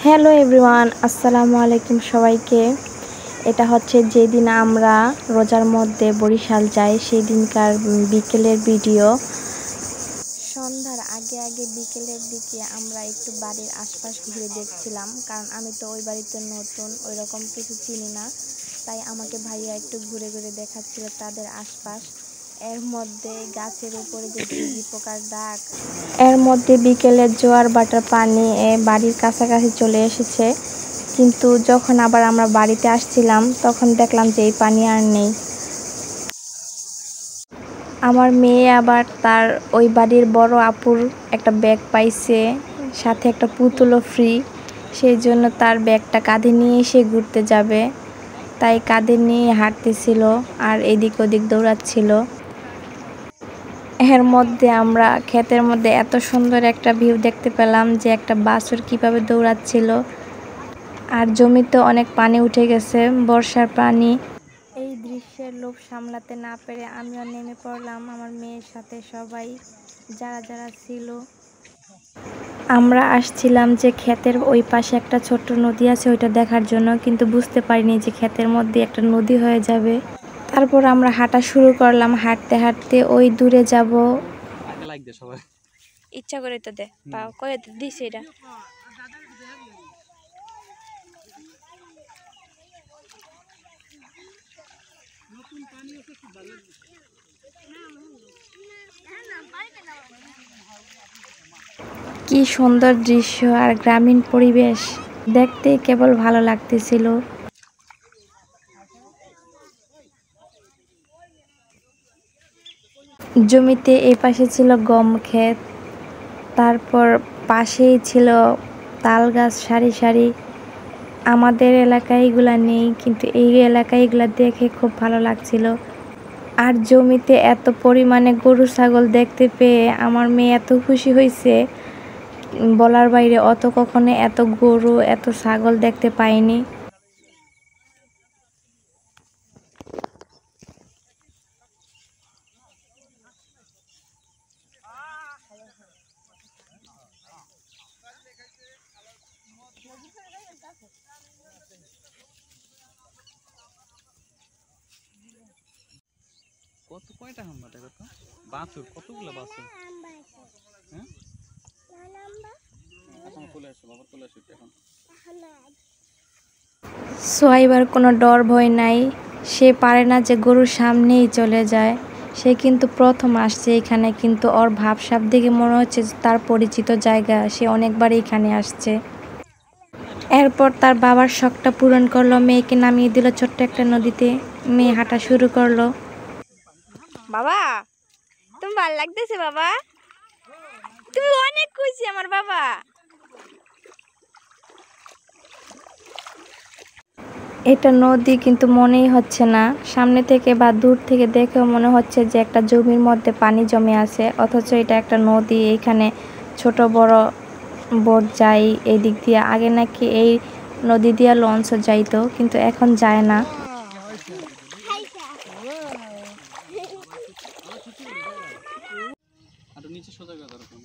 Hello everyone, আসসালামু আলাইকুম সবাইকে। এটা হচ্ছে যেদিন আমরা রোজার মধ্যে বরিশাল যাই সেই দিনকার বিকেলের ভিডিও। সন্ধ্যার আগে আগে বিকেলের দিকে আমরা একটু বাড়ির আশপাশ ঘুরে দেখছিলাম, কারণ আমি তো ওই বাড়িতে নতুন, ওই রকম কিছু চিনি না, তাই আমাকে ভাইয়া একটু ঘুরে ঘুরে দেখাচ্ছিল তাদের আশপাশ। এর মধ্যে গাছের উপরে যে ঝিঝি পোকার ডাক, এর মধ্যে বিকেলের জোয়ার বাটার পানি বাড়ির কাছাকাছি চলে এসেছে। কিন্তু যখন আবার আমরা বাড়িতে আসছিলাম তখন দেখলাম যে এই পানি আর নেই। আমার মেয়ে আবার তার ওই বাড়ির বড় আপুর একটা ব্যাগ পাইছে, সাথে একটা পুতুলও ফ্রি। সেই জন্য তার ব্যাগটা কাঁধে নিয়ে এসে ঘুরতে যাবে, তাই কাঁধে নিয়ে হাঁটতেছিল আর এদিক ওদিক দৌড়াচ্ছিল। এর মধ্যে আমরা ক্ষেতের মধ্যে এত সুন্দর একটা ভিউ দেখতে পেলাম যে একটা বাছুর কিভাবে দৌড়াচ্ছিল। আর জমিতে অনেক পানি উঠে গেছে, বর্ষার পানি। এই দৃশ্যের লোভ সামলাতে না পেরে আমিও নেমে পড়লাম আমার মেয়ের সাথে, সবাই যারা যারা ছিল। আমরা আসছিলাম যে ক্ষেতের ওই পাশে একটা ছোট্ট নদী আছে ওইটা দেখার জন্য, কিন্তু বুঝতে পারিনি যে ক্ষেতের মধ্যে একটা নদী হয়ে যাবে। তারপর আমরা হাঁটা শুরু করলাম, হাঁটতে হাঁটতে ওই দূরে যাব। ইচ্ছা করে তো দে পাও কয়ে দিছে এটা। কি সুন্দর দৃশ্য আর গ্রামীণ পরিবেশ, দেখতে কেবল ভালো লাগতেছিল। জমিতে এই পাশে ছিল গম ক্ষেত, তারপর পাশেই ছিল তাল গাছ সারি সারি। আমাদের এলাকায় এগুলা নেই, কিন্তু এই এলাকায় এগুলা দেখে খুব ভালো লাগছিল। আর জমিতে এত পরিমাণে গরু ছাগল দেখতে পেয়ে আমার মেয়ে এত খুশি হয়েছে বলার বাইরে। অত কখনো এত গরু এত ছাগল দেখতে পাইনি। কয়টা হাম্বা দেখো তো, বাছুর কতগুলো বাছুর। হ্যাঁ এখন চলে আসো, বাবার চলে আসো এখন। সোয়াইবার কোনো ডর ভয় নাই, সে পারে না যে গরুর সামনেই চলে যায়। সে কিন্তু প্রথম আসছে এখানে, কিন্তু ওর ভাবসাব দেখে মনে হচ্ছে তার পরিচিত জায়গা, সে অনেকবার এখানে আসছে। এরপর তার বাবার শখটা পূরণ করলো, মেয়েকে নামিয়ে দিল ছোট্ট একটা নদীতে। মেয়ে হাঁটা শুরু করলো। বাবা তুমি ভালো লাগতেছে বাবা, তুমি অনেক খুশি আমার বাবা। এটা নদী কিন্তু মনেই হচ্ছে না, সামনে থেকে বা দূর থেকে দেখেও মনে হচ্ছে যে একটা জমির মধ্যে পানি জমে আছে, অথচ এটা একটা নদী। এখানে ছোট বড় বোট যায় এই দিক দিয়ে। আগে নাকি এই নদী দিয়ে লঞ্চও যাইতো, কিন্তু এখন যায় না। নিচে সোজা করে ধরো কোন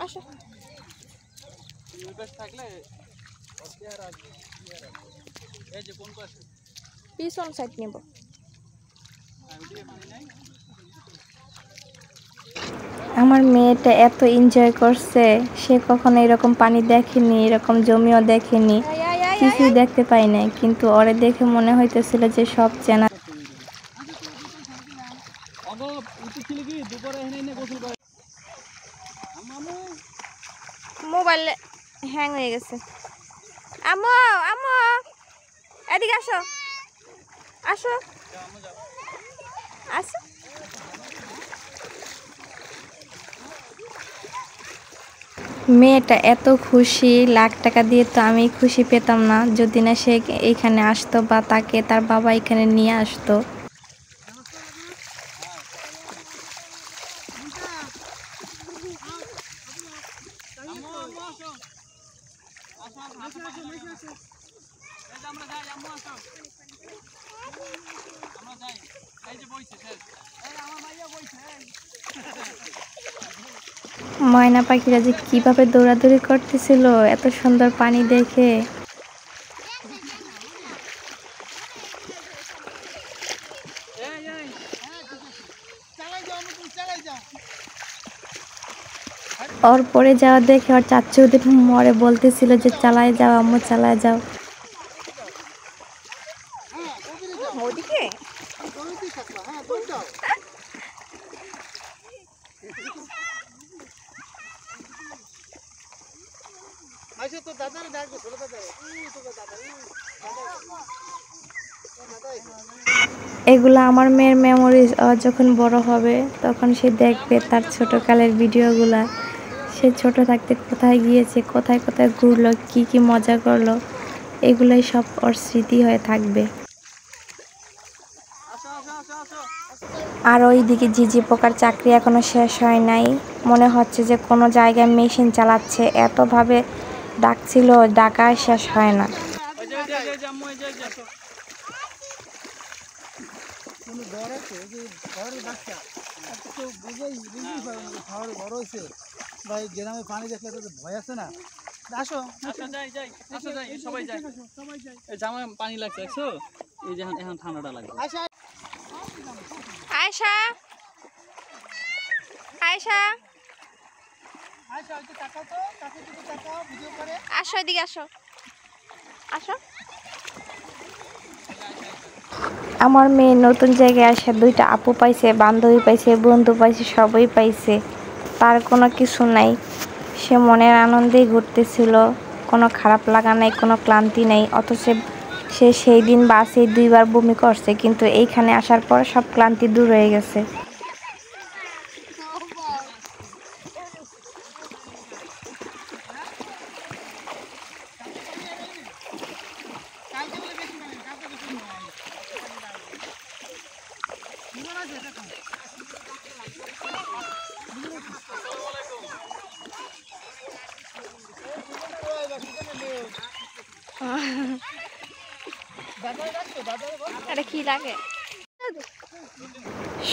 আসো ওই পাশ থাকলে এই যে কোন পাশে পিছন সাইড নিব। আমার মেয়েটা এত এনজয় করছে, সে কখনো এরকম পানি দেখেনি, এরকম জমিও দেখেনি, কিছুই দেখতে পাই নাই, কিন্তু ওরে দেখে মনে হইতেছিল যে সব চেনা। মোবাইল হ্যাং হয়ে গেছে। আম্মু আম্মু এদিকে আসো, আসো আসো। মেয়েটা এত খুশি, লাখ টাকা দিয়ে তো আমি খুশি পেতাম না যদি না সে এইখানে আসতো বা তাকে তার বাবা এখানে নিয়ে আসতো। ময়না পাখিরা যে কিভাবে দৌড়াদৌড়ি করতেছিল এত সুন্দর পানি দেখে। ওর পরে যাওয়া দেখে ওর চাচু ওদের মরে বলতেছিল যে চালায় যাও আম্মু, চালায় যাও। এগুলো আমার মেয়ের মেমোরিজ। ও যখন বড় হবে তখন সে দেখবে তার ছোটকালের ভিডিওগুলা। সে ছোট থাকতে কোথায় গিয়েছে, কোথায় কোথায় ঘুরলো, কি কি মজা করলো, এগুলাই সব ওর স্মৃতি হয়ে থাকবে। আর ওইদিকে ঝিঝি পোকার চাকরি এখনো শেষ হয় নাই। মনে হচ্ছে যে কোনো জায়গায় মেশিন চালাচ্ছে, এতভাবে ডাকছিল, ডাকা শেষ হয় না। পানি দেখলে তো ভয় আছে না। আসো সবাই যাই, জামা পানি লাগছে, এই যে এখন ঠান্ডাটা লাগবে। আয়শা, আয়শা, আসো এদিকে, আসো আসো। আমার মেয়ে নতুন জায়গায় আসে দুইটা আপু পাইছে, বান্ধবী পাইছে, বন্ধু পাইছে, সবই পাইছে। তার কোনো কিছু নাই, সে মনের আনন্দেই ঘুরতেছিল, কোনো খারাপ লাগা নাই, কোনো ক্লান্তি নেই। অথচ সে সেই দিন বাসে 2বার বমি করছে, কিন্তু এইখানে আসার পর সব ক্লান্তি দূর হয়ে গেছে।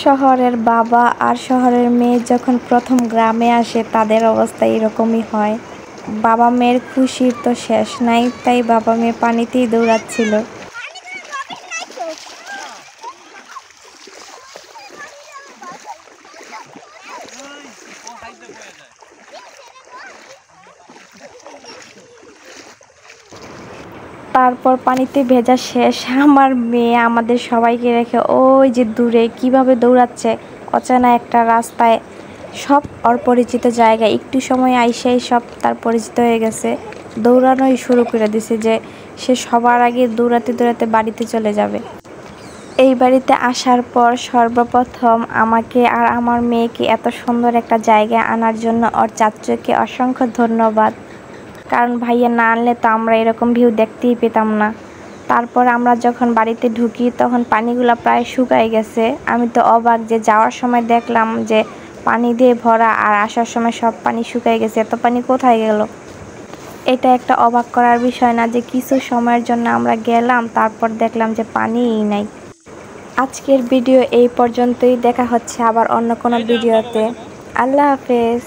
শহরের বাবা আর শহরের মেয়ে যখন প্রথম গ্রামে আসে তাদের অবস্থা এরকমই হয়। বাবা মেয়ের খুশির তো শেষ নাই, তাই বাবা মেয়ে পানিতেই দৌড়াচ্ছিল। তারপর পানিতে ভেজা শেষ, আমার মেয়ে আমাদের সবাইকে রেখে ওই যে দূরে কিভাবে দৌড়াচ্ছে অচেনা একটা রাস্তায়, সব অপরিচিত জায়গায়। একটু সময় আইসেই সব তার পরিচিত হয়ে গেছে, দৌড়ানোই শুরু করে দিছে যে সে সবার আগে দৌড়াতে দৌড়াতে বাড়িতে চলে যাবে। এই বাড়িতে আসার পর সর্বপ্রথম আমাকে আর আমার মেয়েকে এত সুন্দর একটা জায়গায় আনার জন্য ওর চাচুকে অসংখ্য ধন্যবাদ। কারণ ভাইয়া না আনলে তো আমরা এরকম ভিউ দেখতেই পেতাম না। তারপর আমরা যখন বাড়িতে ঢুকি তখন পানিগুলো প্রায় শুকায় গেছে। আমি তো অবাক যে যাওয়ার সময় দেখলাম যে পানি দিয়ে ভরা, আর আসার সময় সব পানি শুকায় গেছে। এত পানি কোথায় গেল? এটা একটা অবাক করার বিষয় না যে কিছু সময়ের জন্য আমরা গেলাম, তারপর দেখলাম যে পানিই নাই। আজকের ভিডিও এই পর্যন্তই, দেখা হচ্ছে আবার অন্য কোনো ভিডিওতে। আল্লাহ হাফেজ।